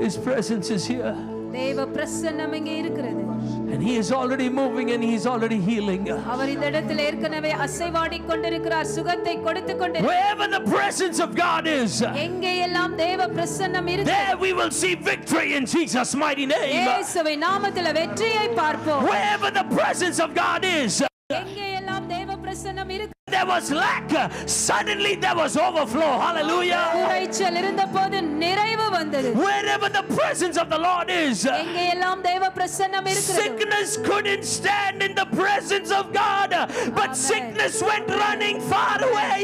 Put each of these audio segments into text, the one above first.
His presence is here. தேவ பிரசன்னம் இங்கே இருக்கிறது. And He is already moving and He is already healing. அவர் இந்த இடத்தில் ஏற்கனவே அசைவாடி கொண்டிருக்கிறார், சுகத்தை கொடுத்து கொண்டிருக்கிறார். Wherever the presence of God is, எங்கே எல்லாம் தேவ பிரசன்னம் இருக்கிறது, there we will see victory in Jesus' mighty name. இயேசுவின் நாமத்தில் வெற்றியை பார்ப்போம். Wherever the presence of God is, எங்கே எல்லாம் தேவ பிரசன்னம் இருக்கிறது, there was lack, suddenly there was overflow. Hallelujah. குறைச்சல் இருந்தபோது நிறைவு வந்தது. Wherever the presence of the Lord is, எங்கே எல்லாம் தேவ பிரசன்னம் இருக்கிறது, sickness couldn't stand in the presence of God, but sickness went running far away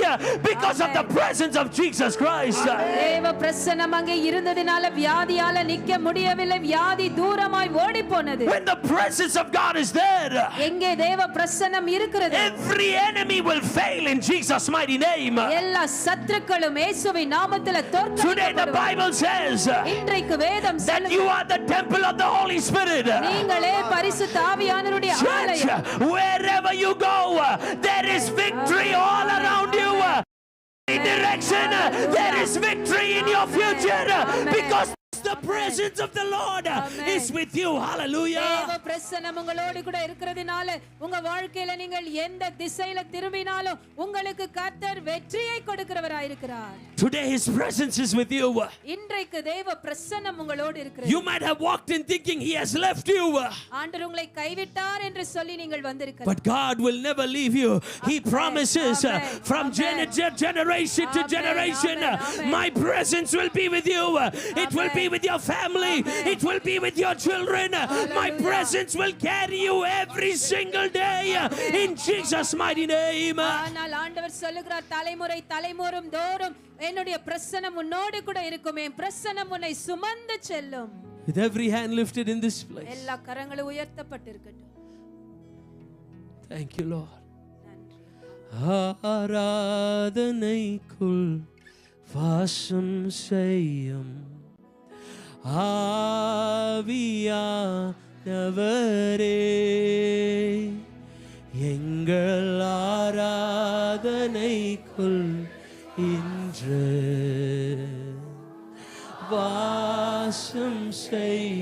because of the presence of Jesus Christ. தேவ பிரசன்னம் அங்கே இருந்ததினால வியாதியால நிக்க முடியவில்லை, வியாதி தூரமாய் ஓடி போனது. When the presence of God is there, எங்கே தேவ பிரசன்னம் இருக்கிறது, every enemy will fail in Jesus' mighty name. எல்லா சத்துருக்களும் இயேசுவின் நாமத்தில் Today the Bible says இன்றைக்கு வேதம் that you are the temple of the Holy Spirit. நீங்களே பரிசுத்த ஆவியானவருடைய ஆலயம். Wherever you go, there is victory all around you. In direction, there is victory in your future because the presence of the Lord is with you. Hallelujah. தேவ பிரசன்னம் உங்களோடு கூட இருக்கிறதுனால உங்க வாழ்க்கையில நீங்கள் எந்த திசையில திரும்பினாலும் உங்களுக்கு கர்த்தர் வெற்றியை கொடுக்கிறவராய் இருக்கிறார். Today His presence is with you. இன்றைக்கு தேவ பிரசன்னம் உங்களோடு இருக்கிறது. You might have walked in thinking He has left you. ஆண்டவர் உங்களை கைவிட்டார் என்று சொல்லி நீங்கள் வந்திருக்கலாம். But God will never leave you. He promises from generation to generation, my presence will be with you. It will be with your family. It will be with your children. My presence will carry you every single day in Jesus' mighty name. ஆனால் ஆண்டவர் சொல்லுகிறார், தலைமுறை தலைமுறை தோறும் என்னுடைய பிரசன்னம் உன்னோடு கூட இருக்கும், என் பிரசன்னம் உன்னை சுமந்து செல்லும். With every hand lifted in this place. எல்லா கரங்களும் உயர்த்தப்பட்டிருக்கட்டும். Thank you, Lord. ஆராதனைக்குள் வாசம் செய்யும் ஆவியானவரே, எங்கள் ஆராதனைக்குள் இன்று வாசம் செய்